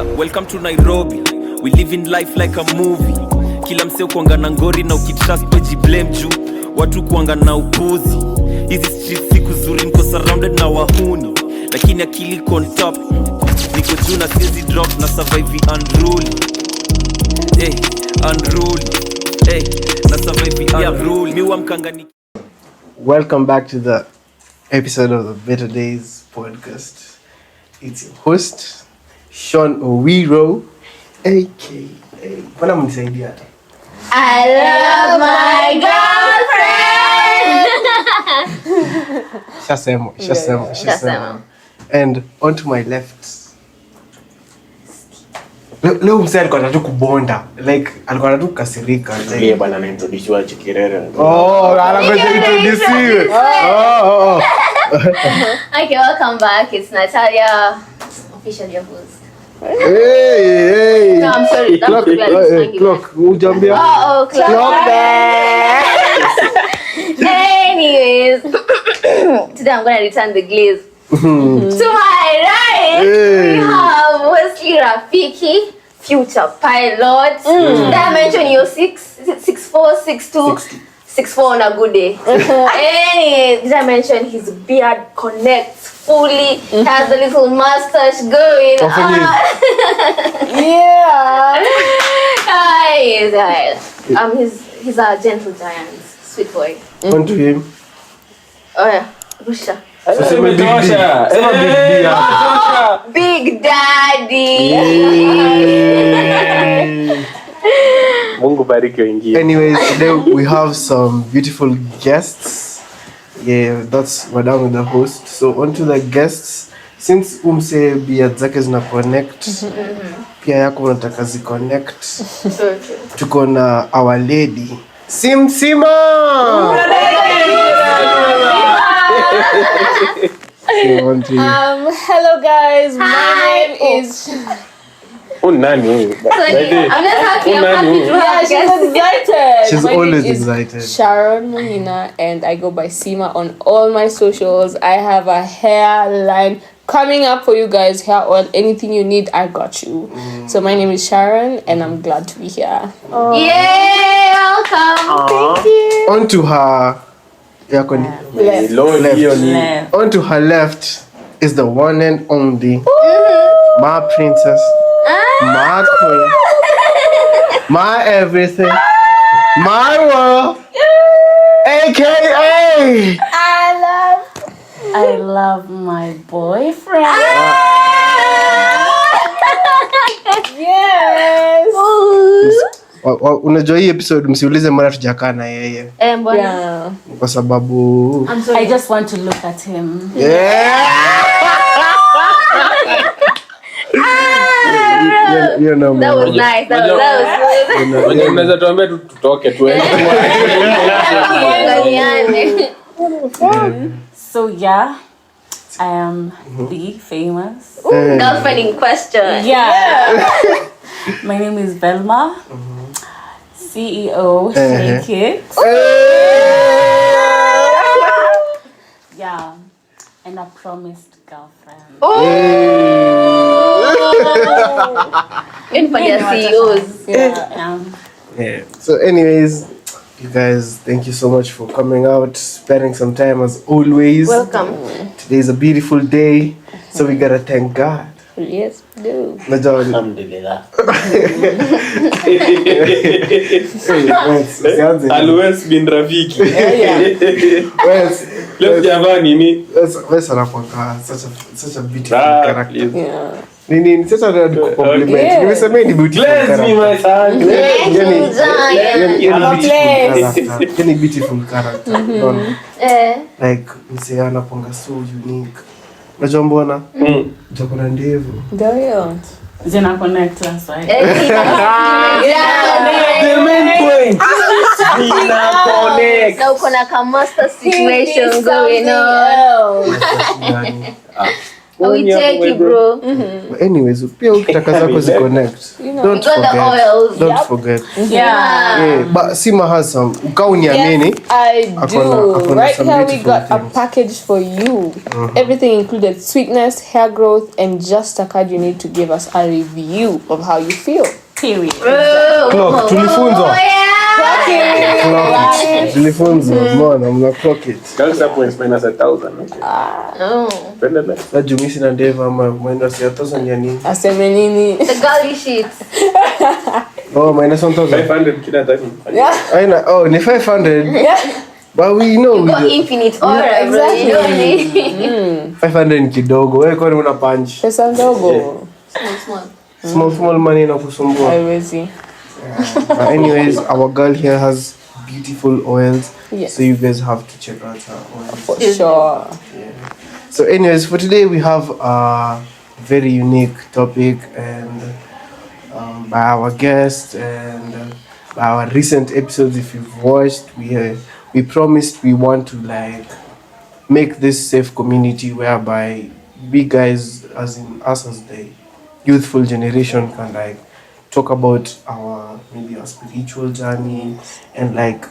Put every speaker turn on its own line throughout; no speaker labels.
Yeah, welcome to Nairobi. We live in life like a movie. Kila mseo kuanga na ngori na ukitrust peji blame juu watu kuanga na upuzi. Hizi street siku zuri niko surrounded na wahuni, lakini akili on top. Niko juu na siezi drop na survive unruly. Hey, unruly. Hey, na survive unruly. Miwa mkangani.
Welcome back to the episode of the Better Days podcast. It's your host Sean Owiro, aka Bwana mnisaidia.
I love my girlfriend. Shasema.
And on to my left. Leo msee alikuwa anataka kubonda. Like alikuwa anataka kukasirika.
Yeye bwana anaintroduce wa Chikirere.
Anaanza introduce.
Okay, welcome back. It's Natalia, officially your host.
Hey.
No, I'm sorry.
Clock. Ujambia.
Clock there. Anyways, today I'm going to return the glaze. To my right, we have Wesley Rafiki, future pilot. Did I mention you're 6'4", 6'2", 6'4" on a good day? Anyways, did I mention his beard connects fully, has a little mustache going on? Yeah. He's a gentle giant, sweet boy.
On to him.
Oh yeah, Rusha. Big Daddy.
Mungu bariki wengine.
Anyways, today we have some beautiful guests. Yeah, that's Madam the host. So on to the guests. Since umse beard zake zina connect, pia yako unataka zi connect. Tuko na our lady Simsima.
Hello guys, my name is
Nani huyu?
I'm just happy to have
she's excited.
She's
My
always
name is
excited.
Sharon Muhina and I go by Sima on all my socials. I have a hairline coming up for you guys, hair oil, anything you need, I got you. So my name is Sharon and I'm glad to be here.
Yay, welcome.
Thank you.
On to her
Left.
On to her left is the one and only my princess, my queen, my everything, my world, aka
I love my boyfriend.
Yes.
Unajua hii episode msiulize mara tujakaa na yeye.
Yeah.
Kwa sababu
I just want to look at him.
You know,
That was nice. That was
Unaweza tuambie tutoke tuende.
So yeah, I am the famous.
girlfriend in question.
Yeah. My name is Velma, CEO Snake Kids. Yeah, and a promised girlfriend.
In for their CEOs.
Yeah.
yeah. So anyways, you guys, thank you so much for coming out, spending some time as always.
Welcome.
Today is a beautiful day, so we gotta thank God.
Yes, do.
Alhamdulillah. Always been Rafiki. Leo jamani ni
Wes anakuwa such a beautiful character.
Yeah.
Nini sasa ndio compliment. Nimesema ni beautiful character.
bless me my son.
Yani beautiful character. Like msee anaponga so unique. Unajua mbona? Tuko na ndevu.
Ndio.
Zina connect us, right?
The main point. Zina connect.
Now kuna ka master situation going on. We take it, bro.
But anyways, pia ukitaka zako ziconnect. Don't
got the
forget.
oils.
Don't forget.
Yeah.
But Sima has some. Kauniamini.
Yes, I do.
Akona
Right
some
here we
beautiful
got a
things.
package for you. Everything included sweetness, hair growth, and just a card you need to give us a review of how you feel.
Period.
Clock. Tulifunzwa.
Oh, yeah.
Clock it. Tulifunzwa. Mbona mna clock it.
Girls are points minus 1,000. Okay.
Oh.
Spend it like.
Sasa Jumisi na Deva minus 1,000 ya nini?
Aseme nini?
The girly shit.
Oh, minus 1,000.
500 kila time.
Aina, oh, ni 500. But we know
You got infinite aura, bro.
exactly.
You know what I mean?
500 ni kidogo. Wewe kwani una punch?
Pesa ndogo.
Small money na kusumbua.
Haiwezi.
But anyways, our girl here has beautiful oils.
Yes.
So you guys have to check out her oils.
For sure.
So anyways, for today we have a very unique topic and by our guest and by our recent episodes, if you've watched, we promised we want to like make this safe community whereby we guys, as in us as the youthful generation, can like talk about our maybe our spiritual journey and like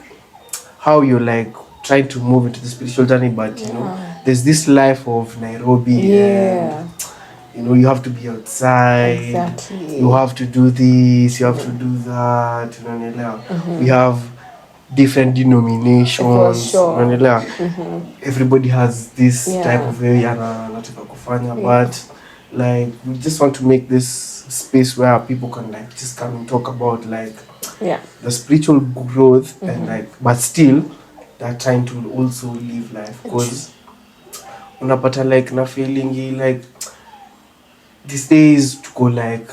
how you're like trying to move into the spiritual journey, but you know there's this life of Nairobi.
Yeah.
And, you know, you have to be outside.
Exactly.
You have to do this. You have to do that. You know, we have different denominations.
For sure.
You know, everybody has this
Yeah.
type of way anataka kufanya, but like we just want to make this space where people can like just come and talk about like the spiritual growth and like, but still they're trying to also live life, because unapata like na feeling like these days to go like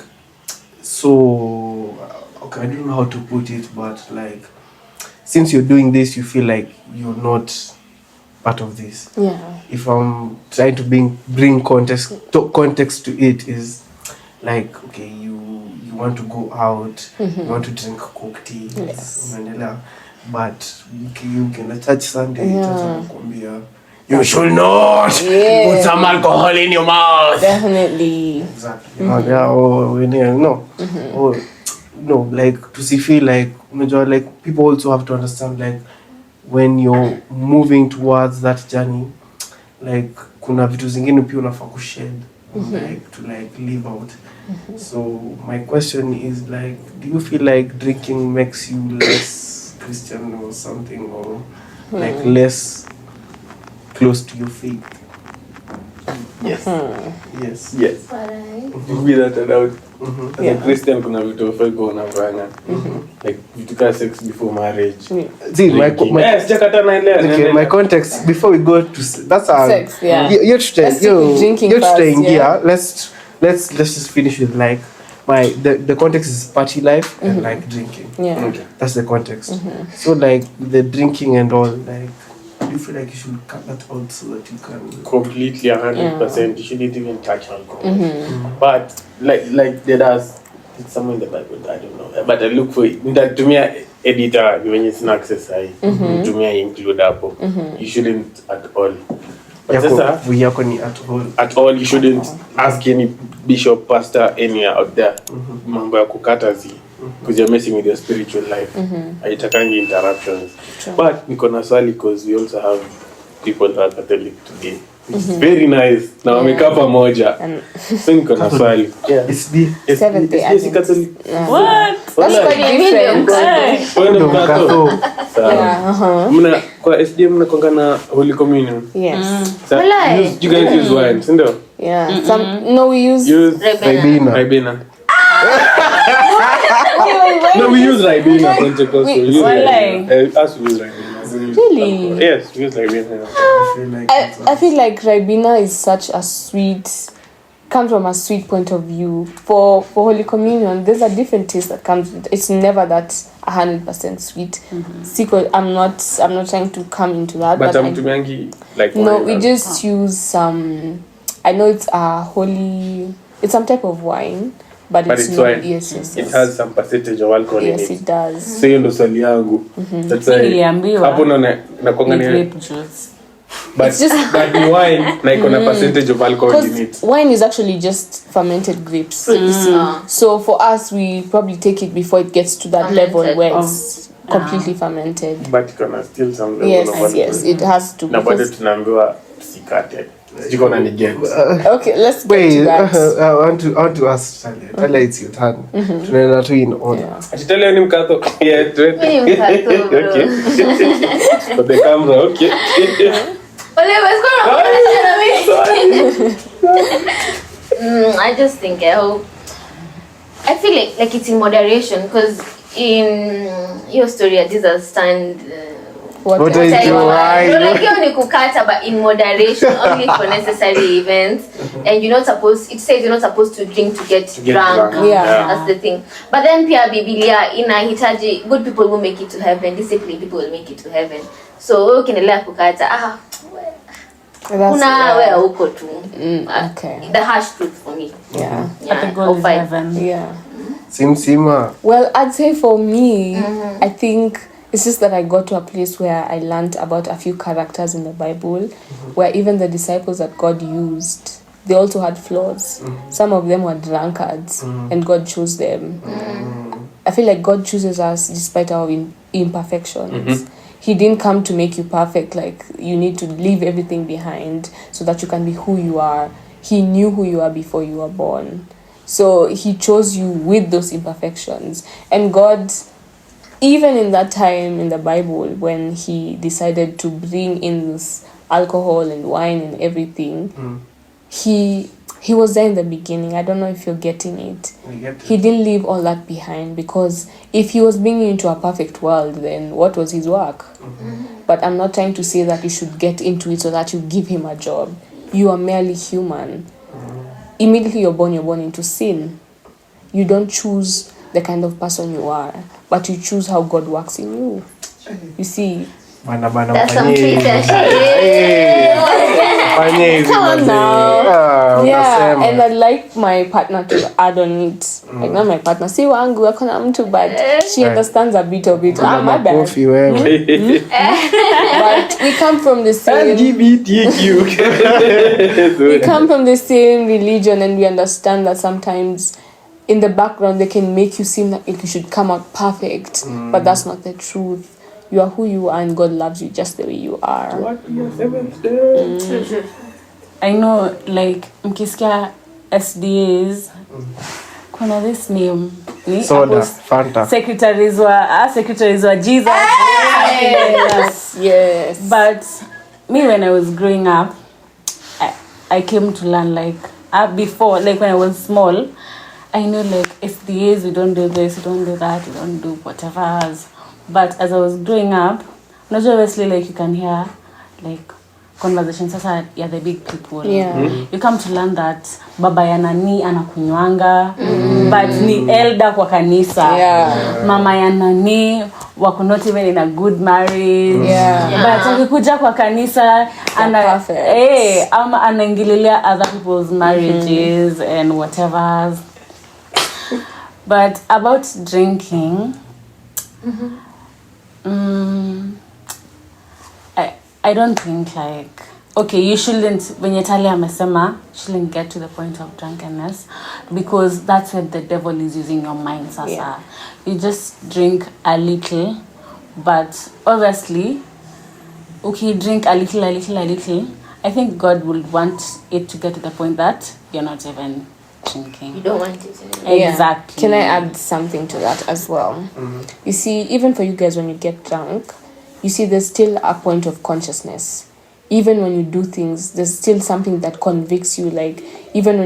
so okay, I don't know how to put it, but like since you're doing this you feel like you're not part of this. If I'm trying to bring context to it, is like, okay, you want to go out, you want to drink cocktails, unaelewa, but you can church Sunday, church anakuambia you should not put some alcohol in your mouth.
Definitely.
Exactly. No, like to see feel like like people also have to understand like when you're moving towards that journey, like kuna vitu zingine pia unafaa kushed like to like live out. So my question is like, do you feel like drinking makes you less Christian or something, or like less close to your faith?
Yes.
Yes.
Yes. Without a doubt. As a Christian, kuna vitu ufai kuwa unafanya. Like vitu ka sex before marriage.
See,
sijakata naelea.
okay, my context before we go to that's our
Sex, yeah.
Let's
drinking first, yeah.
Let's just finish with like the context is party life and like drinking.
Yeah.
Okay.
That's the context. So like the drinking and all, like do you feel like you should cut that out so that you can
Completely 100%. You shouldn't even touch alcohol. But like there's it's somewhere in the Bible, I don't know. But I look for it. Nitatumia editor when it's not access tumia include hapo. You shouldn't at all. But sasa
yako ni
at all you shouldn't ask any bishop, pastor, any out there mambo ya kukatazi, because you're messing with your spiritual life. Haitakangi interruptions. But niko na swali, because we also have people that are Catholic today. It's very nice. Na wamekaa pamoja. So niko na swali.
it's the
Seventh Day
Yes, Catholic.
What?
That's quite different.
Kwenda mkato.
Yeah.
Mna kwa SDM mnakonga na Holy Communion.
Yes.
So, you guys use wine, sindio?
Yeah. No, we use
Ribena. No, we use Ribena. Pentecostal. We use Ribena. Us we use Ribena.
Really?
Yes, we use Ribena.
I feel like Ribena is such a sweet, comes from a sweet point of view. For Holy Communion, there's a different taste that comes with it. It's never that 100% sweet. I'm not trying to come into that.
But I'm tumiangi like
no,
wine,
we just use some. I know it's a holy. It's some type of wine, but it's not.
wine.
Yes.
It has some percentage of alcohol in
Yes,
it.
it does.
So hiyo ndo swali yangu. That's why
Niliambiwa
hapo nakwanga
ni
ni
grape juice.
But
It's just-
but the wine, like on a percentage of alcohol in
Because
it.
wine is actually just fermented grapes. So for us, we probably take it before it gets to that level
Fermented.
where it's completely fermented.
But kuna still some level of
Yes,
alcohol.
yes, it has to.
Na bado
Because,
tunaambiwa sikate. Sijui kama ni get.
okay, let's get
Wait,
to that.
I want to ask Talia. Talia, it's your turn. Tunaenda tu in order.
Atitalia ni mkato. Yeah,
Mimi ni mkato, bro.
Okay. For the camera, okay.
Ole, what's going on? I just think I feel like it's in moderation, because in your story Jesus stand
What is your wine?
no, like you're kukata, but in moderation, only for necessary events. And you're not supposed, it says you're not supposed to drink to get drunk.
Yeah.
That's the thing. But then pia Biblia inahitaji good people will make it to heaven, disciplined people will make it to heaven. So ukiendelea kukata kuna wewe huko tu.
Okay.
The harsh truth for me.
Yeah.
But the goal is
fine.
heaven.
Yeah.
Simsima.
Well, I'd say for me, I think it's just that I got to a place where I learned about a few characters in the Bible, where even the disciples that God used, they also had flaws. Some of them were drunkards, and God chose them. I feel like God chooses us despite our imperfections. He didn't come to make you perfect, like you need to leave everything behind so that you can be who you are. He knew who you are before you were born. So he chose you with those imperfections. And God, even in that time in the Bible, when he decided to bring in this alcohol and wine and everything, he was there in the beginning. I don't know if you're getting it. He didn't leave all that behind, because if he was bringing you into a perfect world, then what was his work? But I'm not trying to say that you should get into it so that you give him a job. You are merely human. Immediately you're born into sin. You don't choose the kind of person you are, but you choose how God works in you. You see?
That's some Peter shit.
Come on now. Yeah, and I'd like my partner to add on it. Like not my partner. See wangu akona mtu, but she understands a bit of it. My bad. But we come from the same we come from the same religion, and we understand that sometimes in the background they can make you seem like you should come out perfect, but that's not the truth. You are who you are, and God loves you just the way you are.
I know, like, mkisikia SDAs, kuna this name.
Soda, Fanta.
Secretaries wa Jesus.
Yes.
But me, when I was growing up, I came to learn, like, before, like when I was small, I know, like, SDAs, we don't do this, we don't do that, we don't do whatever. But as I was growing up, not obviously, like, you can hear, like, conversations sasa ya the big people. You come to learn that baba ya nani anakunywanga, but ni elder kwa kanisa. Mama ya nani wako not even in a good marriage. But akikuja kwa kanisa ama anaingililia other people's marriages and whatever. But about drinking, I don't think, like, okay, you shouldn't, when you tell amesema, shouldn't get to the point of drunkenness, because that's when the devil is using your mind, sasa. You just drink a little, but obviously, okay, drink a little, I think God will want it to get to the point that you're not even drinking.
You don't want it.
Exactly.
Can I add something to that as well? You see, even for you guys, when you get drunk, you see, there's still a point of consciousness. Even when you do things, there's still something that convicts you. Like, even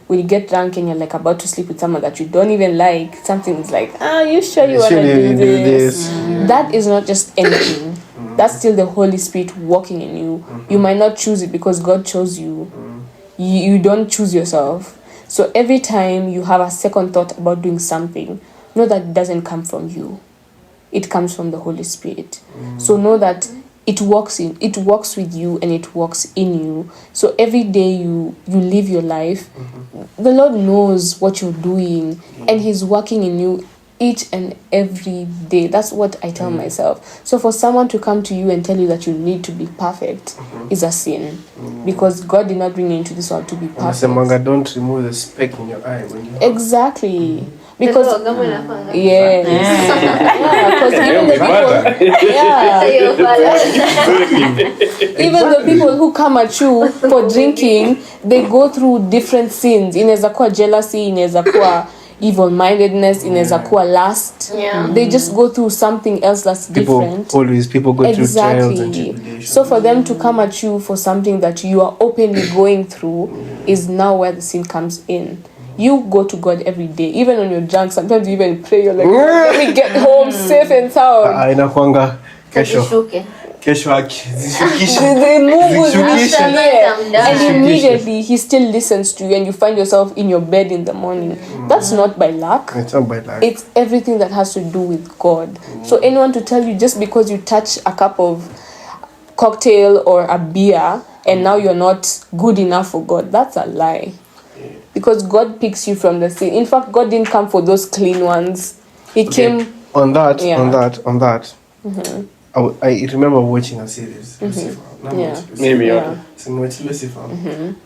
when you get drunk and you're like about to sleep with someone that you don't even like, something's like, you sure you want to do this? That is not just anything. That's still the Holy Spirit working in you. You might not choose it because God chose you. You don't choose yourself. So every time you have a second thought about doing something, know that it doesn't come from you. It comes from the Holy Spirit. So know that it works with you, and it works in you. So every day you live your life, the Lord knows what you're doing, and He's working in you each and every day. That's what I tell myself. So for someone to come to you and tell you that you need to be perfect is a sin, because God did not bring you into this world to be perfect.
Manga, don't remove the speck in your eye when you
Exactly. Because
Yeah.
because even the people who come at you for drinking, they go through different sins. Inaweza kuwa jealousy, inaweza kuwa evil-mindedness, inaweza kuwa lust. They just go through something else that's different.
People go through trials and tribulations.
So for them to come at you for something that you are openly going through is now where the sin comes in. You go to God every day, even on your junk. Sometimes you even pray. You're like, let me get home safe and sound.
Inakwanga kesho
The move was and immediately he still listens to you, and you find yourself in your bed in the morning. That's not by luck.
It's not by luck.
It's everything that has to do with God. So anyone to tell you just because you touch a cup of cocktail or a beer and now you're not good enough for God, that's a lie. Because God picks you from the sin. In fact, God didn't come for those clean ones. He came
on that. I remember watching a series, Lucifer. Lucifer.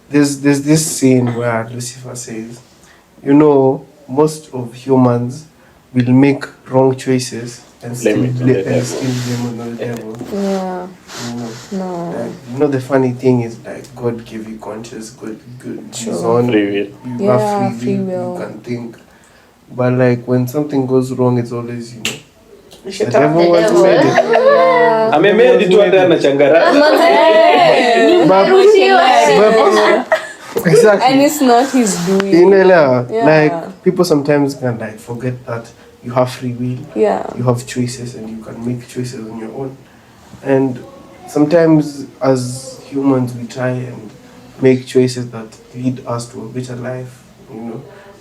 There's this scene where Lucifer says, most of humans will make wrong choices and still blame on the devil.
Yeah.
No. The funny thing is, like, God gave you conscience, God his own
free will.
You have free will. You can think. But like when something goes wrong, it's always, the devil was made it.
Amemedi tu hata anachangara.
Exactly.
And it's not his doing.
Like people sometimes can like forget that you have free will.
Yeah.
You have choices and you can make choices on your own. And sometimes as humans we try and make choices that lead us to a better life.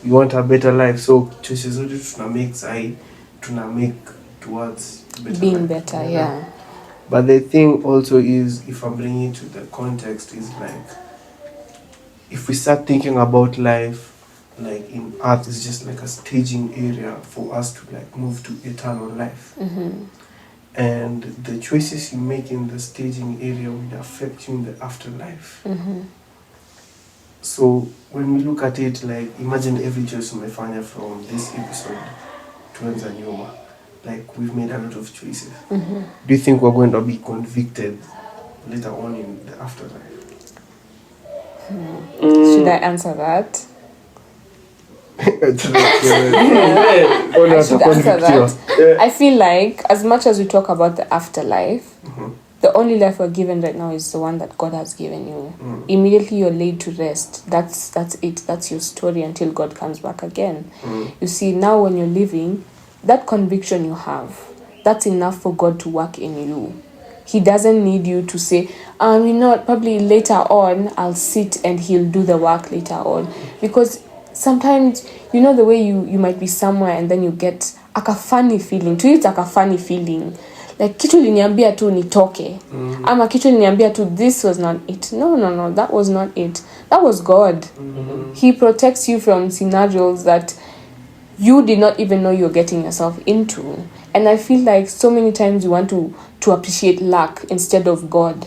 We want a better life, so choices tuna make towards
being better, yeah.
But the thing also is, if I'm bringing it to the context, is like if we start thinking about life like in earth is just like a staging area for us to like move to eternal life. And the choices you make in the staging area will affect you in the afterlife. So when we look at it, like imagine every choice umefanya from this episode to Nyuma. Like we've made a lot of choices. Do you think we're going to be convicted later on in the afterlife?
Should I answer that? I feel like as much as we talk about the afterlife, the only life we're given right now is the one that God has given you. Immediately you're laid to rest. That's it. That's your story until God comes back again. You see, now when you're living, that conviction you have, that's enough for God to work in you. He doesn't need you to say, probably later on I'll sit and he'll do the work later on. Because sometimes, the way you might be somewhere and then you get a funny feeling. To you it's a funny feeling. Like kitu liniambia tu nitoke. Ama kitu liniambia tu this was not it. No, that was not it. That was God. He protects you from scenarios that you did not even know you're getting yourself into. And I feel like so many times you want to appreciate luck instead of God.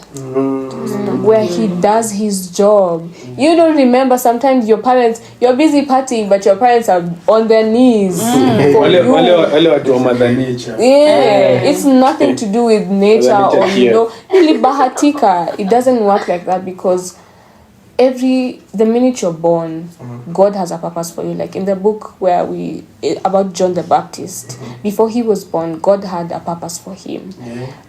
Where he does his job. You don't remember sometimes you're busy partying, but your parents are on their knees. For you. It's nothing to do with nature or nilibahatika. It doesn't work like that, because the minute you're born, God has a purpose for you. Like in the book about John the Baptist, before he was born, God had a purpose for him.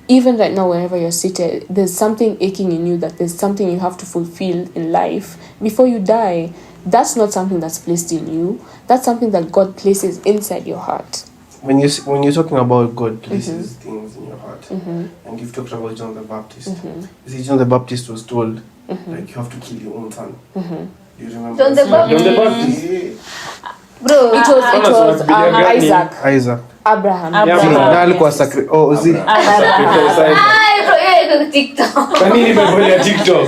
Even right now, wherever you're seated, there's something aching in you, that there's something you have to fulfill in life before you die. That's not something that's placed in you. That's something that God places inside your heart.
When you're talking about God places things in your heart, and you've talked about John the Baptist, you see, John the Baptist was told, like, you have to kill your own son. Do you remember?
John the Baptist. Bro,
it was Isaac.
Abraham.
Abraham.
iko TikTok.
Kwa nini nimefollow TikTok?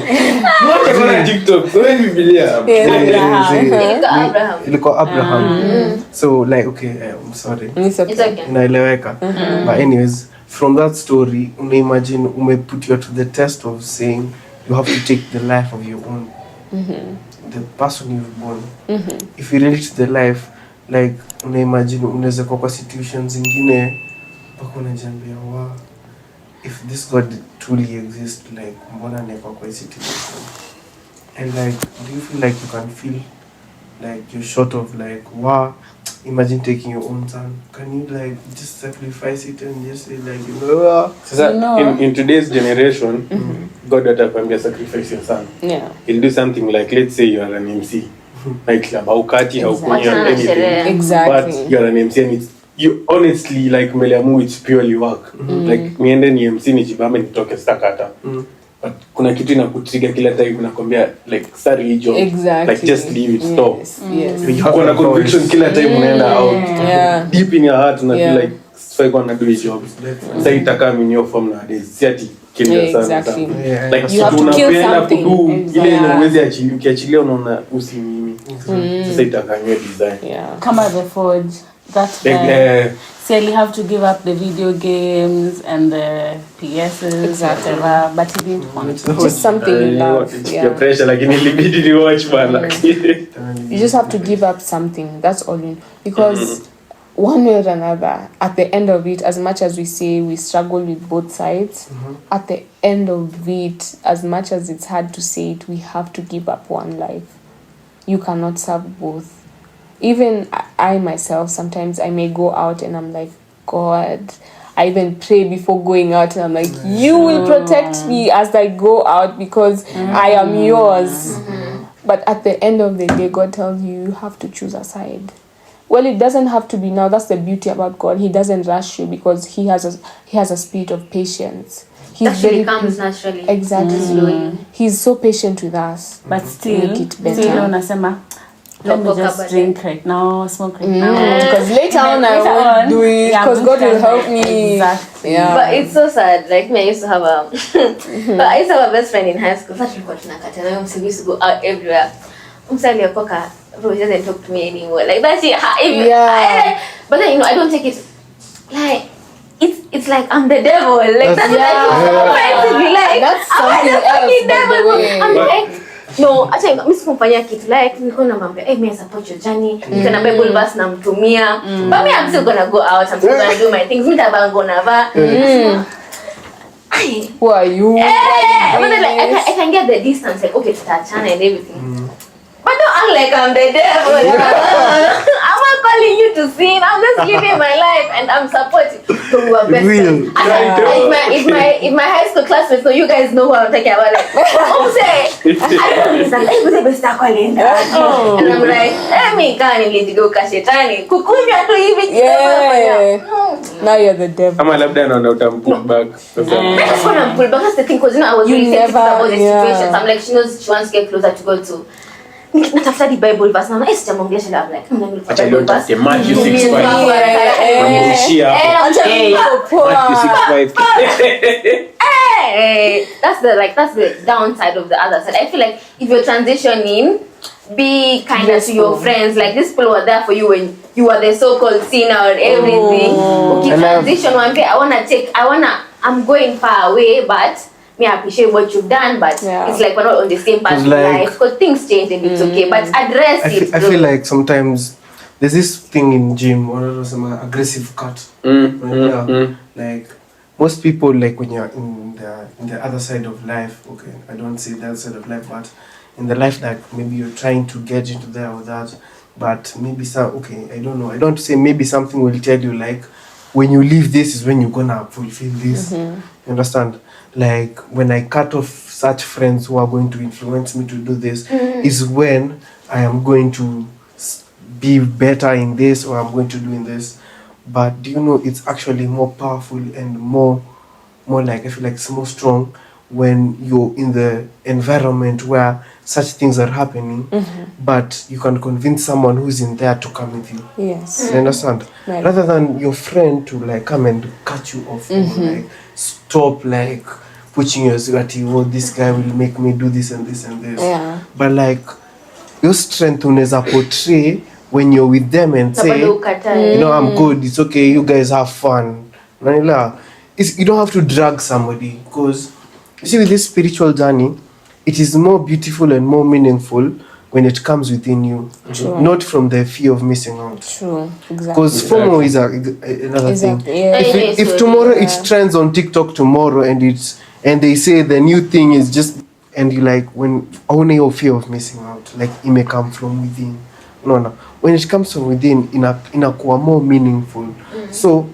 Wote kuna TikTok. So when Biblia.
Ilikuwa Abraham. So like okay, I'm sorry.
It's okay.
It's okay.
Inaeleweka. But anyways, from that story, imagine put you to the test of saying you have to take the life of your own. The person you've born. If you relate to the life, like imagine unaweza kwa situations zingine mpaka unajiambia wow, if this God truly exists, like mbona niko kwa situation? And like do you feel like you can feel like you're short of like wow, imagine taking your own son, can you like just sacrifice it and just say like
Sasa in today's generation, God atakwambia sacrifice your son.
Yeah.
He'll do something like, let's say you are an MC. Like haukati haukuni anything.
Exactly.
But you are an MC and it's you honestly like Meliamu, it's purely work. Like niende ni MC nijibame nitoke stakata. But kuna kitu inakutrigger kila time unakwambia like start your job.
Exactly.
Like just leave it, stop.
Yes.
Kuna conviction kila time unaenda out.
Yeah.
Deep in your heart una
Yeah.
feel like if I gonna do a job. Sasa itaka in your form nowadays. Si ati kill yourself.
Exactly.
Yeah,
Like
You have to kill something.
kudu ile
Yeah.
inaweza achilia ukiachilia unaona usi mimi. Sasa itakanywe design.
Yeah.
Kama the Forge, that
Like,
guy. So you have to give up the video games and the PSs,
Exactly.
whatever, but he didn't want.
Just something you love.
It's
Yeah.
your pressure lakini ilibidi ni watch bana.
You just have to give up something. That's all you. Because one way or another, at the end of it, as much as we say we struggle with both sides, at the end of it, as much as it's hard to say it, we have to give up one life. You cannot serve both. Even I myself, sometimes I may go out and I'm like, God, I even pray before going out and I'm like, you will protect me as I go out because I am yours. But at the end of the day, God tells you, you have to choose a side. Well, it doesn't have to be now. That's the beauty about God. He doesn't rush you because he has a spirit of patience. He's
Actually comes naturally.
Exactly.
Slowly.
He's so patient with us.
But still,
Make it better.
still unasema, let me just drink right now, smoke right now.
Because later on I
Later
won't
on,
do it
yeah,
because God will
good
help
time.
me.
Exactly.
Yeah.
But it's so sad. Like me, I used to have a best friend in high school. That tulikuwa tunakata na we used to go out everywhere. Umsali akoka, bro, he doesn't talk to me anymore. Like that's it. But then I don't take it like it's like I'm the devil. Like that's what I feel like.
That's something else, by the way.
I'm like, no, acha mimi sikumfanyia kitu like niko na mambo me support your journey. Niko na Bible verse namtumia. But me I'm still gonna go out. I'm still gonna do my things. Mimi tabango na va.
Who are you?
But then, like, I can get the distance, like, okay, tutachana and everything. But don't act like I'm the devil. I'm not calling you to sin. I'm just living my life and I'm supporting. So we were best friends. If my high school classmates, so you guys know who I'm talking about, like, say, I don't understand. And I'm like, me can't need to go kashetani. Kukunya tu hivi.
Yeah. Now you're the devil.
Ama labda anaona utampull back.
That's what I'm pulled back. That's the thing, because I was really sensitive about the situation. So I'm like, she knows she wants to get closer to God too. Natafuta the Bible verse na sitamwongelesha lab like
Matthew 6:5. Matthew 6:5.
That's the downside of the other side. I feel like if you're transitioning, be kinder to your friends. Like these people were there for you when you were the so-called sinner and everything. Okay, transition one day. I'm going far away, but me appreciate what you've done, but it's like we're not on the same path in life because things change and it's okay. But address it.
I feel like sometimes there's this thing in gym or aggressive cut. Like most people, like when you're in the other side of life, okay, I don't say that side of life, but in the life that maybe you're trying to get into there or that, but maybe I don't know. I don't say maybe something will tell you like when you leave this is when you're gonna fulfill this. You understand? Like when I cut off such friends who are going to influence me to do this is when I am going to be better in this or I'm going to do in this. But do you know it's actually more powerful and more like I feel like it's more strong when you're in the environment where such things are happening, but you can convince someone who's in there to come with you.
Yes.
You understand?
Right.
Rather than your friend to like come and cut you off or like stop like pushing yourself that this guy will make me do this and this and this.
Yeah.
But like your strength unaweza portray when you're with them and say, you know, I'm good, it's okay, you guys have fun. You don't have to drag somebody, because you see, with this spiritual journey, it is more beautiful and more meaningful when it comes within you.
True.
Not from the fear of missing out.
True, exactly.
Because FOMO is another thing.
Yeah.
If tomorrow it trends on TikTok tomorrow and they say the new thing is just, and you like, when only your fear of missing out, like it may come from within. No. When it comes from within, inakuwa more meaningful. So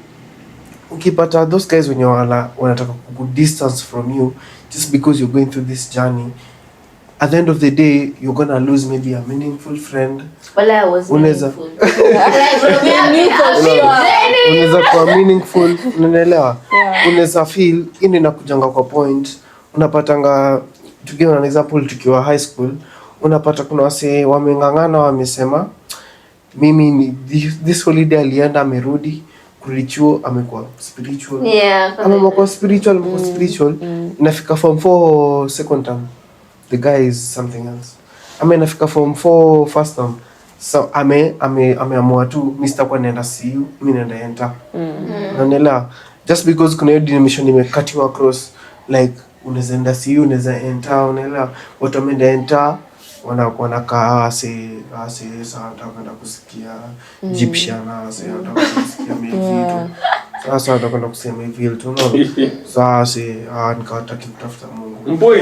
ukipata those guys when wanataka ku distance from you just because you're going through this journey, at the end of the day you're gonna lose maybe a meaningful friend.
Well, I was
Unaweza kuwa meaningful, unaelewa? Unaweza feel ini nakujanga kwa point, unapatanga, to give an example, tukiwa high school, unapata kuna wase wamengangana, wamesema mimi this holiday alienda, amerudi kurudi chuo, amekuwa spiritual. Amekuwa spiritual. Inafika form 4 second term, the guy is something else. Inafika form 4 first term, so ameamua tu Mr. kwa naenda CU, mimi naenda enter. Unaelewa? Just because kuna hiyo denomination imekatiwa across, like unaweza enda CU, unaweza enter, unaelewa? Watu wameenda enter, wanakaa sasa watakwenda kusikia Egyptian, sasa watakwenda kusikia vitu. Sasa watakwenda kusema hivi tu, unaona? Sasa nikawataki kutafuta Mungu.
Boy,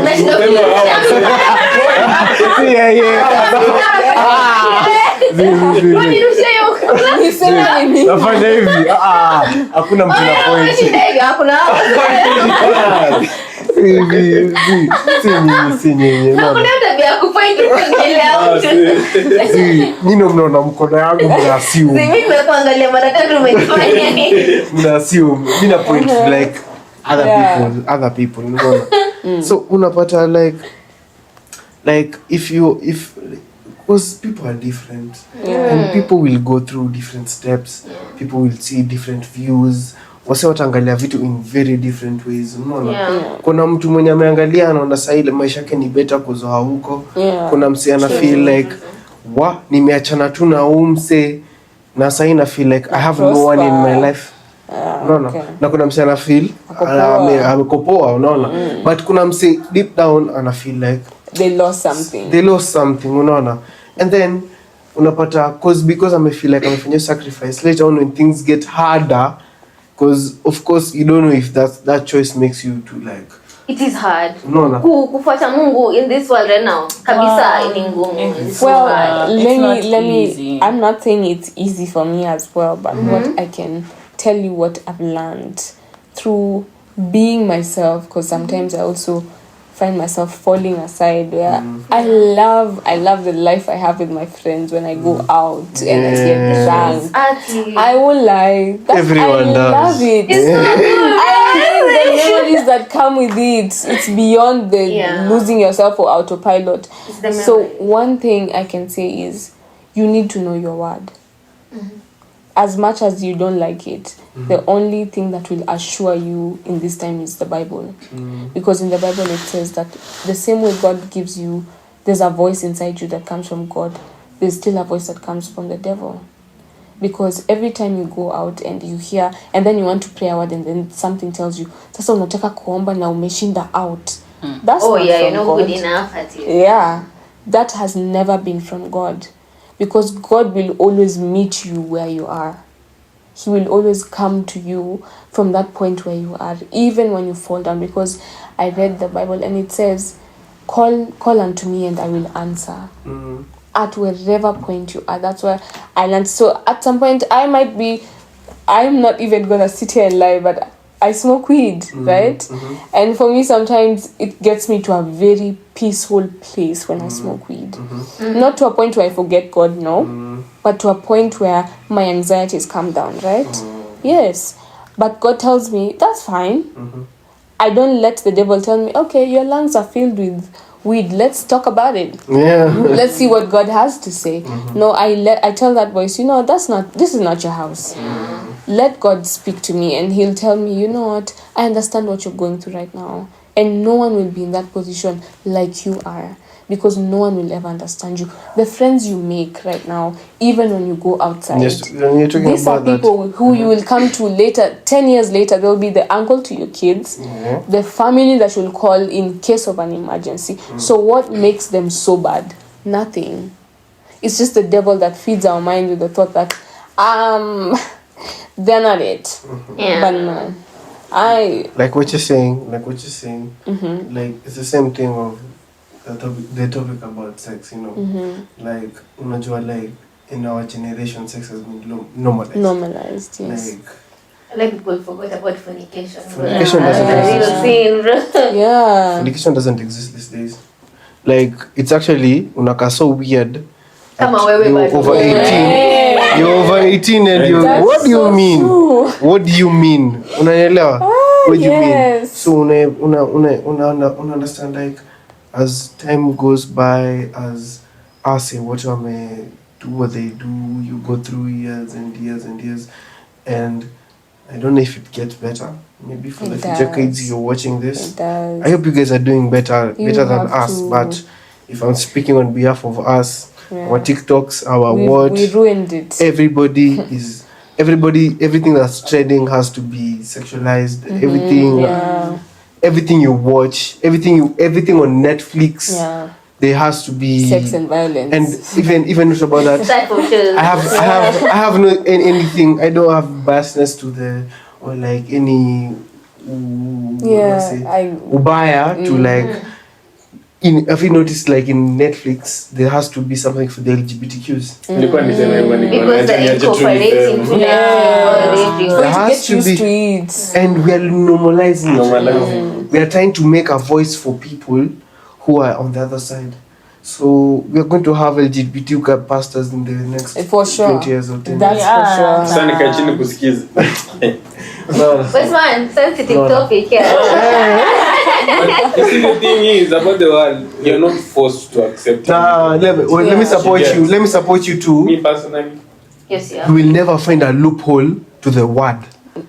nafanya hivi. Hakuna mtu na point. Si nyinyi. Nino mnaona mkono yangu mnasiu. Mnasiu. Mina point like other people. So unapata like if because people are different, and people will go through different steps, people will see different views, wase wataangalia vitu in very different ways, unaona? Kuna mtu mwenye ameangalia anaona sasa ile maisha yake ni better kuzoa huko. Kuna mse ana feel like nimeachana tu na umse na sasa ina feel like I have no one in my life. Unaona? Na kuna mse ana feel amekopoa, unaona? But kuna mse deep down ana feel like
they lost something, unaona? And then unapata because I feel like amefanya sacrifice, later on when things get harder, because of course you don't know if that choice makes you to like,
it is hard.
Unaona?
Kufuata Mungu in this world right now kabisa ni ngumu.
Well, let me I'm not saying it's easy for me as well, but what I can tell you what I've learned through being myself, because sometimes I also find myself falling aside where I love the life I have with my friends when I go out and I get drunk. I won't lie.
Everyone does.
Love it. It's so good. I love the memories that come with it. It's beyond the losing yourself or autopilot. So one thing I can say is you need to know your word. As much as you don't like it, the only thing that will assure you in this time is the Bible. Because in the Bible it says that the same way God gives you, there's a voice inside you that comes from God, there's still a voice that comes from the devil. Because every time you go out and you hear, and then you want to pray a word and then something tells you, sasa unataka kuomba na umeshinda out. That's not from
you're not
God.
good enough at it.
Yeah, that has never been from God. Because God will always meet you where you are. He will always come to you from that point where you are, even when you fall down. Because I read the Bible and it says, call unto me and I will answer. At wherever point you are. That's where I learned. So at some point I'm not even going to sit here and lie, but I smoke weed, right? And for me, sometimes it gets me to a very peaceful place when I smoke weed. Not to a point where I forget God, no. But to a point where my anxieties come down, right? Yes. But God tells me, that's fine. I don't let the devil tell me, okay, your lungs are filled with weed. Let's talk about it. Let's see what God has to say. No, I tell that voice, this is not your house. Let God speak to me and he'll tell me, you know what, I understand what you're going through right now. And no one will be in that position like you are, because no one will ever understand you. The friends you make right now, even when you go outside,
Yes, when you're talking
these are
about
people who you will come to later, 10 years later. They'll be the uncle to your kids, the family that you'll call in case of an emergency. So what makes them so bad? Nothing. It's just the devil that feeds our mind with the thought that they're not it.
Yeah.
But no,
like what you're saying, like it's the same thing of the topic about sex, you know. Like unajua, like in our generation sex has been normalized.
Yes.
Like people forgot about fornication.
Fornication
That's
doesn't
a real
exist.
sin, bro.
Yeah.
Fornication doesn't exist these days. Like it's actually unaka so weird.
Kama wewe
You're
bado.
over 18. You're over 18 and you.
That's
What do you
so
mean?
true.
What do you mean? Unaelewa? What do you mean?
yes.
So una understand, like as time goes by, as us and what do what they do, you go through years and years and years, and I don't know if it gets better. Maybe for
It
the future
does.
kids you're watching this.
It does.
I hope you guys are doing better
You
than
have
us.
to.
But if I'm speaking on behalf of us,
Yeah.
our TikToks, our
we ruined it.
everything that's trending has to be sexualized. Everything you watch, everything on Netflix, there has to be
Sex and violence.
And even not about that.
Type of shows.
I have no anything. I don't have biasness to the or like any ubaya to like. Have you noticed, like in Netflix, there has to be something for the LGBTQs.
Because they're incorporating to
There has
get
to
used
be,
to it.
and we are normalizing it. We are trying to make a voice for people who are on the other side. So we are going to have LGBTQ pastors in the next
For sure.
20 years or 10
That's
years.
for sure.
Sasa nikae chini kusikiza.
But man, sensitive topic here.
You see, the thing is about the word, you're not forced to accept it.
Let me support you. Let me support you too.
Me personally,
Yes, yeah.
You will never find a loophole to the word.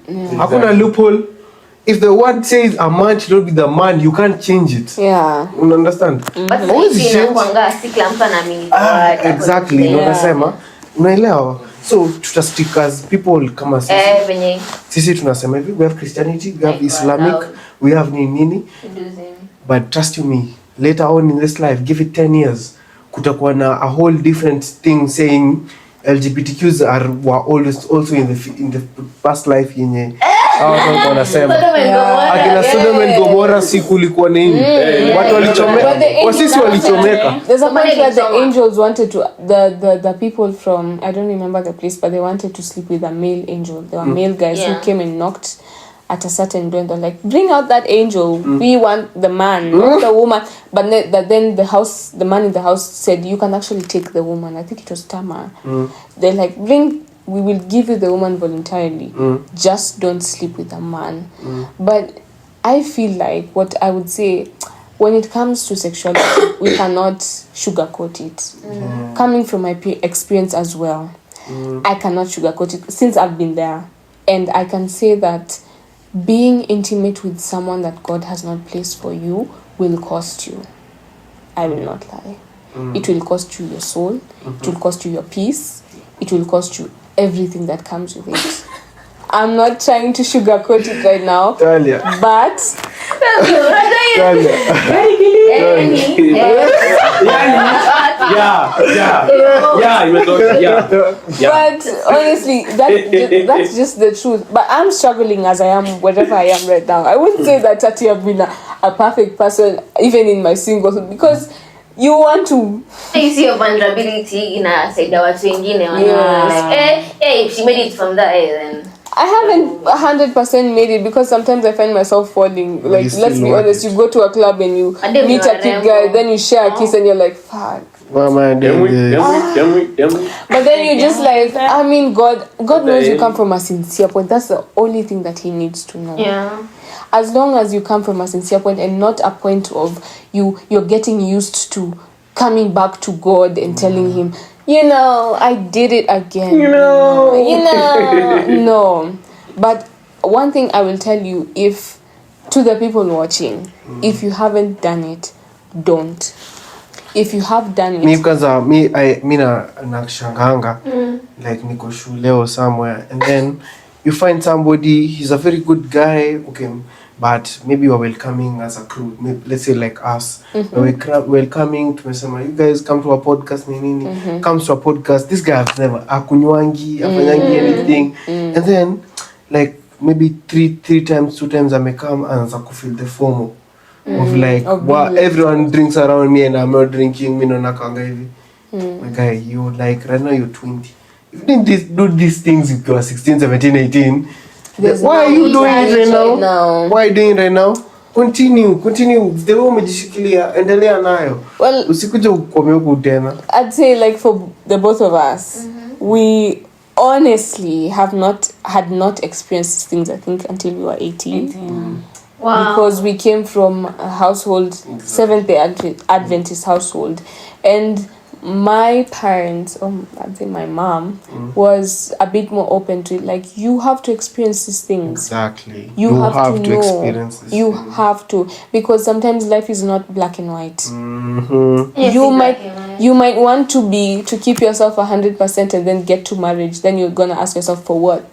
Hakuna loophole. If the word says a man should not be the man, you can't change it.
Yeah.
You understand?
But
Always
sisi
change.
inakuanga si kila mtu anaamini.
Exactly. Unasema. Unaelewa? So tutastick as people kama sisi.
Venye
Sisi tunasema hivi, we have Christianity, we have
Like
Islamic,
loud.
we have nini.
Hinduism.
But trust you me, later on in this life, give it 10 years, kutakuwa na a whole different thing saying LGBTQs were always also in the past life yenye wanasema akina Sodom and Gomorrah siku ulikuwa nini, watu walichomeka, wasisi walichomeka.
There's a point where the angels wanted to the people from, I don't remember the place, but they wanted to sleep with a male angel. There were male guys who came and knocked at a certain door and they're like, bring out that angel. We want the man, not the woman. But then the man in the house said, you can actually take the woman. I think it was Tamar. They're like, we will give you the woman voluntarily. Just don't sleep with a man. But I feel like what I would say, when it comes to sexuality, we cannot sugarcoat it. Coming from my experience as well, I cannot sugarcoat it since I've been there. And I can say that being intimate with someone that God has not placed for you will cost you. I will not lie. It will cost you your soul. It will cost you your peace. It will cost you everything that comes with it. I'm not trying to sugarcoat it right now,
Talia.
but but honestly, that's just the truth. But I'm struggling as I am wherever I am right now. I wouldn't say that Tati have been a perfect person even in my singlehood, because you want to.
You see your vulnerability inasaidia watu wengine like if she made it from that then
I haven't 100% made it, because sometimes I find myself falling. Like, let's be honest, you go to a club and you meet a cute guy, then you share a kiss and you're like, fuck.
What am I doing this?
But then you're just like, I mean, God knows you come from a sincere point. That's the only thing that He needs to know.
yeah.
As long as you come from a sincere point and not a point of you're getting used to coming back to God and telling Him, I did it again. No. But one thing I will tell you, if To the people watching, if you haven't done it, don't. If you have done it,
Mi kwanza mi nakishanganga like niko shule or somewhere and then you find somebody, he's a very good guy, okay, but maybe we're welcoming as a crew, maybe, let's say like us, we're welcoming, tumesema you guys come to our podcast, nini comes to our podcast, this guy has never akunywangi afanyangi anything and then like maybe three times, 2 times amekam anaanza kufeel the FOMO of like everyone drinks around me and I'm not drinking, mi naona kanga hivi. My guy, you like right now you're 20. If you didn't do these things if you were 16, 17, 18, why are you doing it right now? Why are you doing it right now? Continue. The way umejishikilia, endelea nayo.
well,
Usikuje ukwame huku tena.
I'd say like for the both of us, we honestly had not experienced things, I think, until we were 18.
Wow.
Because we came from a household, Seventh-day Adventist household, and my parents, I'd say my mom, was a bit more open to it. Like, you have to experience these things.
Exactly.
You have to know.
experience this.
You have to, because sometimes life is not black and white.
Mm-hmm.
Yes, exactly.
You might want to keep yourself 100% and then get to marriage. Then you're gonna ask yourself for what?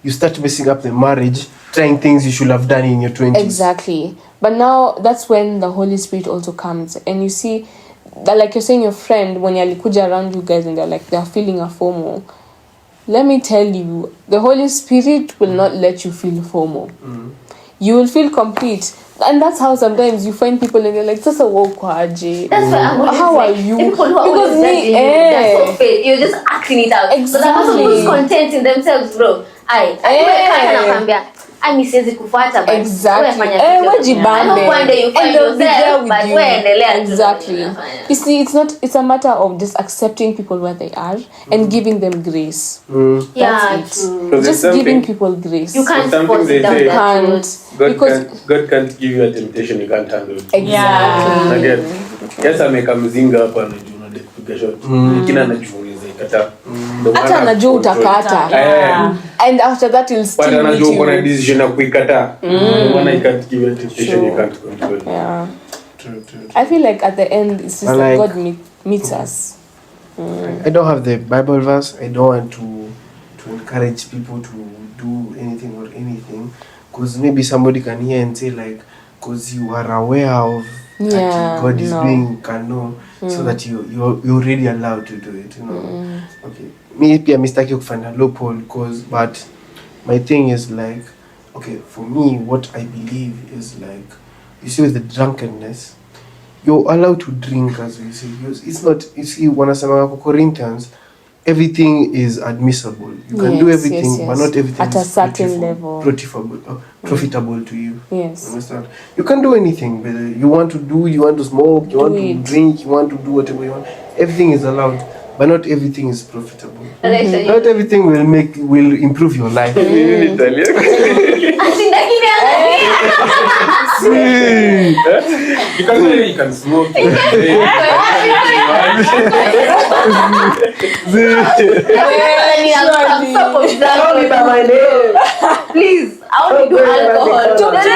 You start messing up the marriage, trying things you should have done in your 20s.
Exactly. But now that's when the Holy Spirit also comes, and you see that, like you're saying, your friend, when you're alikuja around you guys and they're feeling a FOMO, let me tell you, the Holy Spirit will not let you feel FOMO. You will feel complete. And that's how sometimes you find people and they're like, Sasa wokwaje.
That's why I'm always
how
like,
are you?
The people who are
Because
always judging you, they're so fake. You're just acting it out.
Exactly.
So the person who's content in themselves, bro. Mi siwezi kufuata, but
Exactly.
wewe fanya kitu.
Wajibambe.
I hope one day you
And
find
they'll be there
yourself,
with
but
you.
wewe endelea tu.
Exactly.
Unafanya.
You see, it's a matter of just accepting people where they are and giving them grace.
Yeah,
That's it.
true.
Because
Just
there's
giving
something-
people grace.
You can't
Something
force
they
it down
say.
their throats.
God can't give you a temptation you can't handle.
Exactly.
Again, yes, ameka mzinga hapa anajua na kupiga shot. Lakini anajua unaweza ikata.
Hata anajua utakata. And after that he'll
But
still meet
anajua uko na
you.
decision ya kuikata. Ndio maana he can't give you a temptation you can't control.
Yeah.
True.
I feel like at the end it's just
I
that
like-
God meets us.
I don't have the Bible verse. I don't want to encourage people to do anything because maybe somebody can hear and say like, because you are aware of
Yeah,
that God is
no.
doing, can know, so that you're already allowed to do it, you know. Okay, me pia mistake kufanya loophole but my thing is like, okay, for me what I believe is like, you see with the drunkenness, you're allowed to drink, as we say. It's not, you see, wanasema kwa Corinthians, everything is admissible. You can do
Yes,
everything,
yes,
but
yes.
not everything
At a
is
certain level.
profitable to you.
Yes.
Understand? You can do anything, whether you want to smoke, you want to drink, you want to do whatever you want. Everything is allowed, but not everything is profitable. Not everything will improve your life.
In Italian. You can smoke.
Please, I want to do alcohol.
Talk to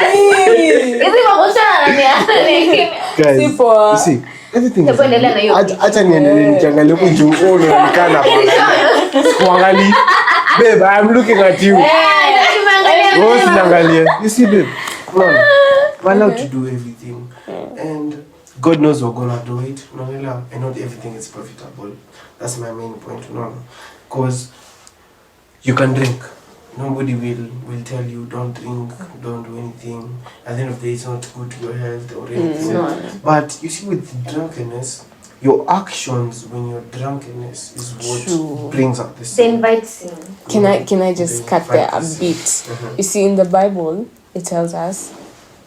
me.
Guys,
Si poa.
you see, everything is
Endelea na hiyo picha.
acha niendelee nikiangalia huku juu unaonekana kuangalia. Babe, I'm looking at you. Wewe usiniangalie. You see, babe, unaona? We're allowed to do everything. And God knows we're gonna do it. Unaelewa? And not everything is profitable. That's my main point, unaona? Because you can drink. Nobody will tell you don't drink, don't do anything. At the end of the day, it's not good to your health or anything. But you see, with drunkenness, your actions when you're drunkenness is what brings out the
They
sin.
invite sin.
Can I just cut there a bit? You see, in the Bible, it tells us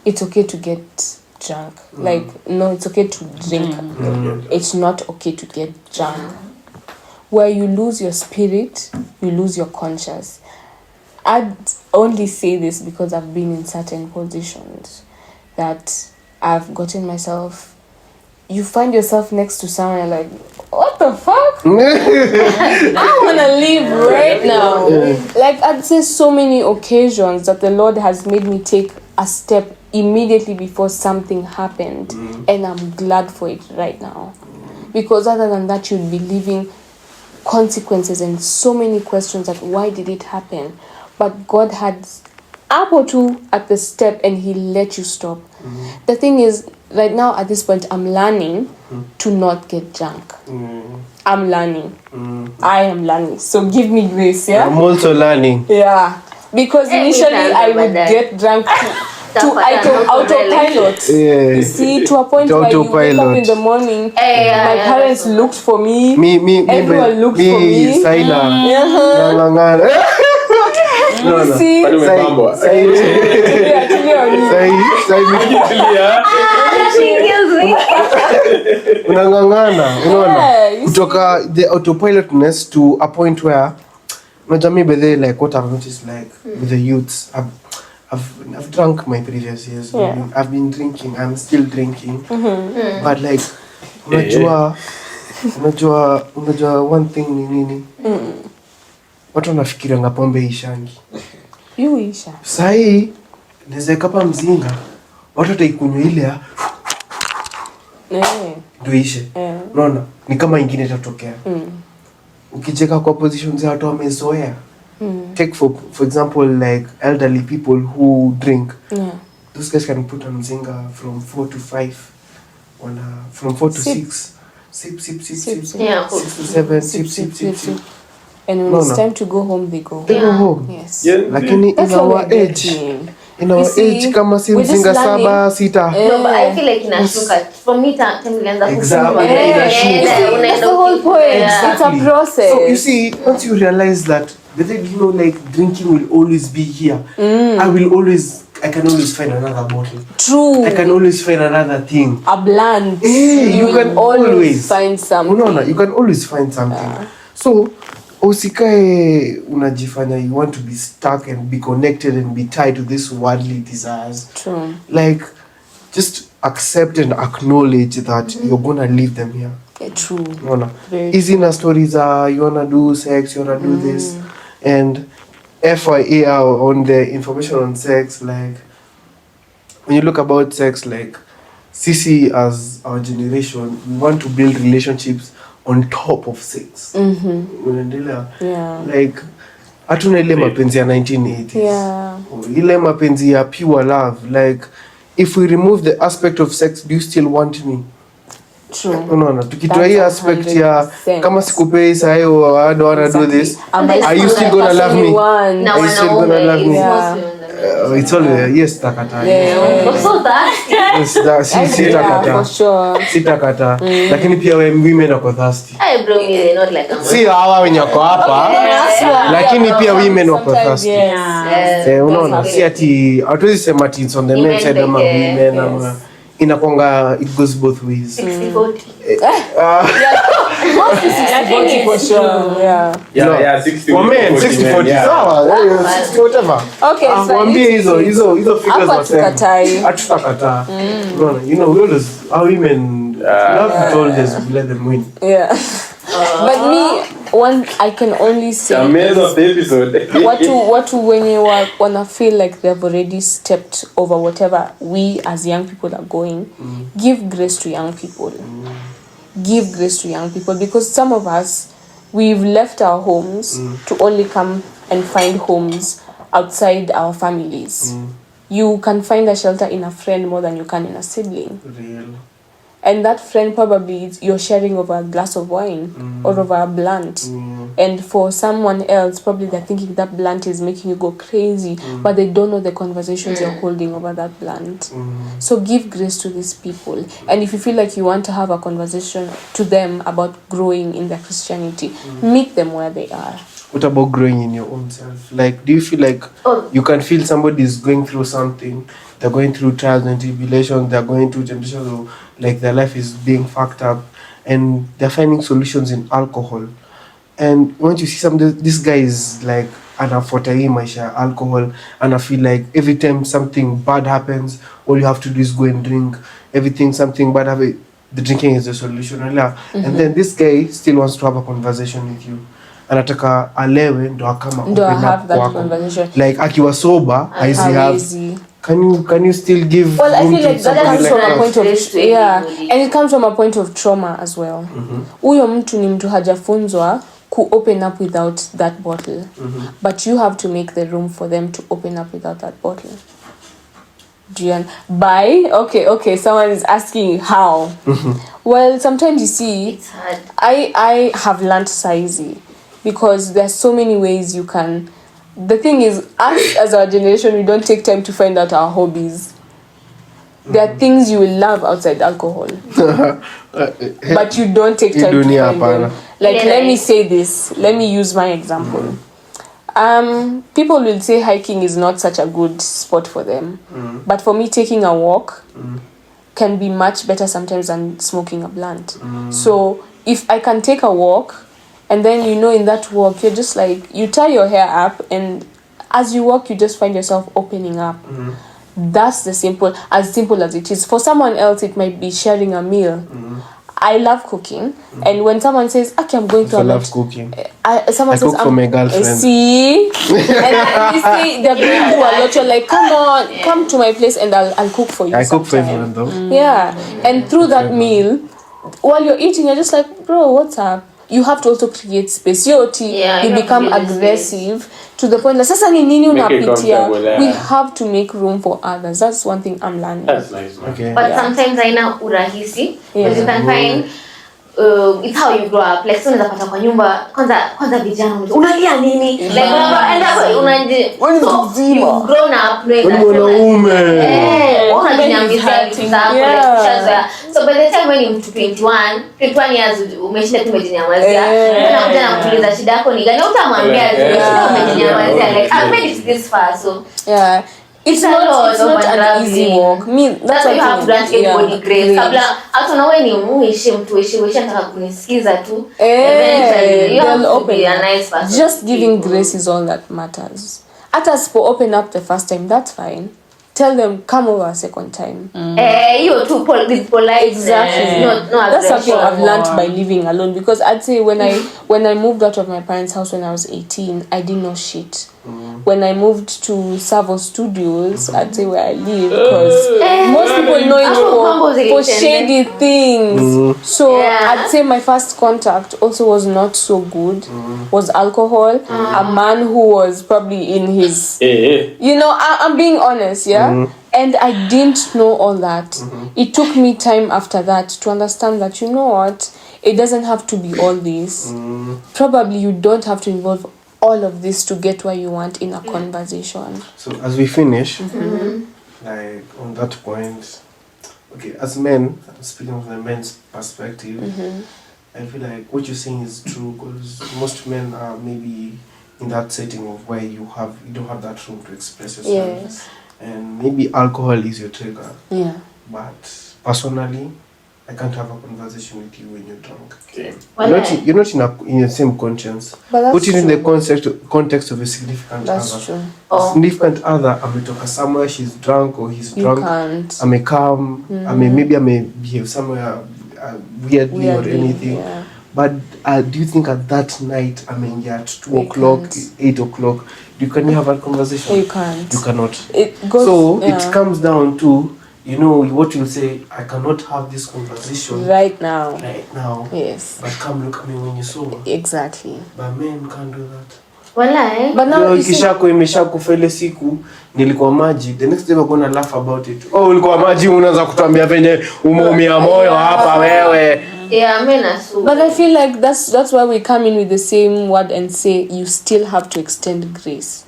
it's okay to get drunk. Like, no, it's okay to drink. It's not okay to get drunk. Where you lose your spirit, you lose your conscience. I'd only say this because I've been in certain positions that I've gotten myself. You find yourself next to someone and like, what the fuck? I want to leave right now. Like, I'd say so many occasions that the Lord has made me take a step immediately before something happened, and I'm glad for it right now, because other than that you'd be living consequences and so many questions like why did it happen, but God had up or two at the step and he let you stop. The thing is, right now at this point I'm learning to not get drunk. I'm learning. I am learning, so give me grace.
I'm also learning.
Because initially I would get drunk to autopilot. See, to a point where you wake up in the morning, my parents looked for me. Everyone looked for me. See,
unangangana unaona kutoka the autopilotness to a point where unajua me like what I've noticed like with the youths, I've drunk my previous years. I've been drinking, I'm still drinking. But like unajua one thing ni nini? Watu wanafikirianga pombe ishangi.
Yuisha.
Sahi naweza kapa mzinga. Watu wataikunywa ile ndio ishe. Unaona? Ni kama ingine itatokea. Ukicheka kwa positions za watu wamezoea. Take for example like elderly people who drink. Those guys can put on mzinga from 4 to 5. From 4 to 6. Sip. 6 to 7. Sip.
And when it's time to go home, they go.
They go home.
Yes.
Lakini in our age kama si mzinga 7 6.
No, but I feel like inashuka. For me, nilianza
Exactly.
That's the whole point. It's a process.
So you see, once you realize that, like drinking will always be here. I can always find another bottle.
True.
I can always find another thing.
A blunt.
You can always
find something.
You can always find something. So usikae unajifanya you want to be stuck and be connected and be tied to this worldly desires.
True.
Like just accept and acknowledge that you're gonna leave them here.
True.
Easy na stories are you wanna do sex, you wanna do this, and FYI on the information on sex, like when you look about sex, like CC as our generation, we want to build relationships on top of sex. Like hatuna ile mapenzi ya 1980s. Ile mapenzi ya pure love. Like if we remove the aspect of sex, do you still want me?
True.
Unaona, tukitoa hii aspect ya kama sikupei saa hiyo I don't wanna do this, are you still gonna love me?
Are you still gonna love me?
It's always yes, takata. Sitakata. Lakini pia women wako thirsty.
Hey bro, they're not like a
si hawa wenye wako hapa, lakini pia women wako thirsty. Unaona, si ati hatuwezi sema ati it's on the men side ama women ama inakonga, it goes both ways.
60-40.
Lakini for sure.
Yeah, 60
for men 60-40 sawa, 60 whatever.
Okay, so
mwambie hizo figures
hapa tukatai.
Hatutakataa. Unaona, we always our women love to told us we let them win.
But me, I can only say watu wenye wanna feel like they've already stepped over whatever we as young people are going. Give grace to young people. Give grace to young people, because some of us, we've left our homes to only come and find homes outside our families. You can find a shelter in a friend more than you can in a sibling.
Real.
And that friend probably you're sharing over a glass of wine or over a blunt. And for someone else, probably they're thinking that blunt is making you go crazy, but they don't know the conversations you're holding over that blunt. So give grace to these people. And if you feel like you want to have a conversation to them about growing in their Christianity, meet them where they are.
What about growing in your own self? Like, do you feel like you can feel somebody is going through something, they're going through trials and tribulations, they're going through temptations, or like their life is being fucked up, and they're finding solutions in alcohol. And once you see this guy is like anafuata hii maisha alcohol, and I feel like every time something bad happens, all you have to do is go and drink. Something bad happens, the drinking is the solution. And then this guy still wants to have a conversation with you. Anataka alewe ndo akama
have that conversation.
Like akiwa sober, haizi have can you still give
Well, I
room
feel
to
like that
somebody
comes
like
from a
us?
point of
Stress to
yeah,
anybody.
and it comes from a point of trauma as well. Huyo mtu ni mtu hajafunzwa ku open up without that bottle, but you have to make the room for them to open up without that bottle. Okay, someone is asking how. Well, sometimes you see,
It's hard.
I have learned saizi because there's so many ways you can. The thing is, us as our generation, we don't take time to find out our hobbies. There are things you will love outside alcohol, but you don't take time to
Dunia
find them.
hapana.
Like,
Yeah,
let me
like-
say this. Let me use my example. People will say hiking is not such a good spot for them, but for me, taking a walk can be much better sometimes than smoking a blunt. So if I can take a walk, and then in that walk you're just like, you tie your hair up, and as you walk you just find yourself opening up. That's as simple as it is. For someone else it might be sharing a meal. I love cooking, and when someone says, okay, I'm going to
I
a
love
lot,
cooking.
someone
I
says,
cook for my girlfriend.
see, and then you see they're going to a lot, you're like, come to my place and I'll cook for you.
I cook for
sometime.
everyone though.
Yeah, and through that meal, while you're eating, you're just like, bro, what's up? You have to also create space.
Yeah,
You
you have
become
to create
aggressive to the point that sasa ni nini
Make it
unapitia.
comfortable, yeah.
We have to make room for others. That's one thing I'm learning.
That's nice, man.
Okay.
But
Yeah.
sometimes haina urahisi because you
Yeah.
can find it's how you grow up. Like unaweza pata kwa nyumba kwanza vijana unalia nini? Like unaenda so you've grown up knowing that
Mwanaume.
unajinyambizia vitu zako like ushazoea. So by the time when you're 21 years umeshinda tu umejinyamazia, unakuja na kuuliza shida yako ni gani, utamwambia shida umejinyamazia, like I've made it this far. So
Yeah. It's not an easy walk.
That's why you have to grant everybody grace. Kabla hata na wewe ni muishi mtu anataka kunisikiza tu. Eventually you have to be a nice person.
Just giving grace is all that matters. At us for open up the first time, that's fine. Tell them, come over a second time.
You too with polite.
Exactly.
No
That's something
aggression.
I've learned by living alone, because I'd say when I moved out of my parents' house when I was 18, I didn't know shit. When I moved to Savo Studios, I'd say where I live, because most people know it for shady things. So I'd say my first contact also was not so good. Was alcohol. A man who was probably in his, I'm being honest, yeah. And I didn't know all that. It took me time after that to understand that, you know what, it doesn't have to be all this. Probably you don't have to involve all of this to get where you want in a conversation.
So as we finish, like on that point, okay, as men, speaking of the men's perspective, I feel like what you're saying is true, because most men are maybe in that setting of where you don't have that room to express yourself.
Yes.
And maybe alcohol is your trigger.
Yeah.
But personally, I can't have a conversation with you when you're drunk.
Okay.
You're not in the same conscience.
But that's
Put it in
true.
the context of a significant
That's
other.
true.
Significant other, ametoka somewhere, she's drunk or he's
You
drunk.
can't.
Amekam, maybe I may behave somewhere weirdly or anything.
Yeah.
But do you think at that night, at 2
You
o'clock,
can't.
8 o'clock, can you have a conversation?
You can't.
You cannot.
It goes,
So
yeah.
it comes down to, what you'll say, I cannot have this conversation
right now. Yes.
but come look at me when you're sober.
Exactly.
But men can't do that.
But now you see,
Ikishako imeshakufa ile siku nilikuwa maji, the next day we're gonna laugh about it. Ulikuwa maji, unaanza kutuambia venye umeumia moyo hapa wewe.
Yeah, men are so.
but I feel like that's why we come in with the same word and say you still have to extend grace,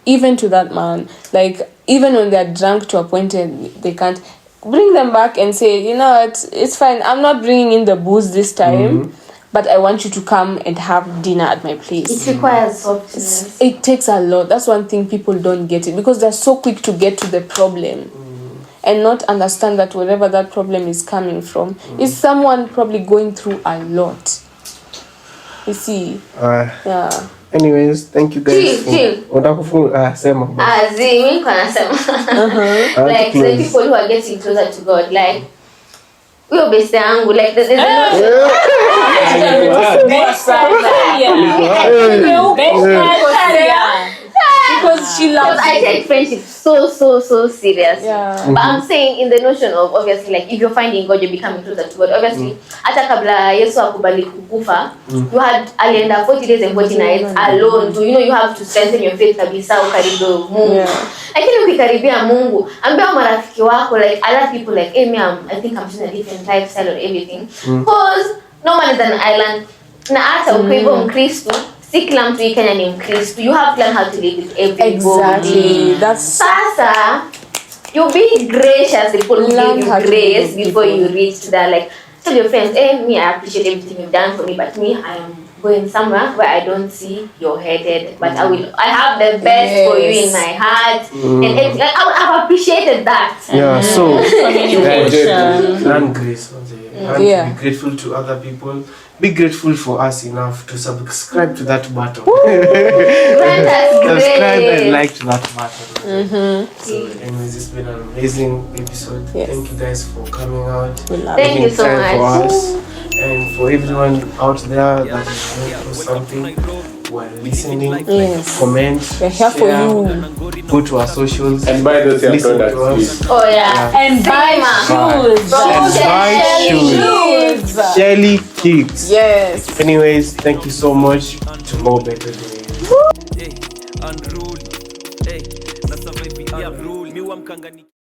even to that man. Like even when they're drunk to a point and they can't, bring them back and say, you know what, it's fine. I'm not bringing in the booze this time, but I want you to come and have dinner at my place.
It requires softness.
It takes a lot. That's one thing people don't get it, because they're so quick to get to the problem and not understand that wherever that problem is coming from is someone probably going through a lot. You see? Yeah.
Anyways, thank you guys.
Chill.
Sema.
Mimi kwa nasema. Like the people who are getting closer to God, like huyo best yangu, like there's
Because she
Because
loves
I
you.
take friendship so serious.
Yeah.
But I'm saying in the notion of obviously like if you're finding God, you're becoming closer to God. Obviously, hata kabla Yesu akubali kukufa, you had alienda 40 days and 40 nights alone. So you have to strengthen your faith kabisa ukaribu Mungu. Lakini ukikaribia Mungu, ambia marafiki wako like other people like, hey, I think I'm doing a different lifestyle or everything. Because no man is an island. Na hata ukiwa Mkristo, si kila mtu Kenya ni Mkristo. You have to learn how to live with everybody.
Exactly. That's
Sasa, you be gracious. People give you grace before you reach that. Like, tell your friends, hey, me, I appreciate everything you've done for me, but me, I am going somewhere where I don't see you're headed. But I have the best for you in my heart. And I would have appreciated that.
Yeah, so
Communication.
learn grace. And be grateful to other people. Be grateful for us enough to subscribe to that button.
Grant us
Subscribe and
grace.
like to that button. So, anyways, it's been an amazing episode.
Yes.
Thank you guys for coming out.
Thank you so
Time for
much.
us. And for everyone out there that is going through something, while listening,
Yes.
comment,
We're here for
share,
you.
go to our socials,
And buy those your
listen to
products,
us.
Oh yeah.
And buy shoes.
And buy
Shoes.
Shelly Kicks.
Yes.
Anyways, thank you so much. To more better days.
Hey, unruly. Hey, na survive unruly. Mi wa mkangani.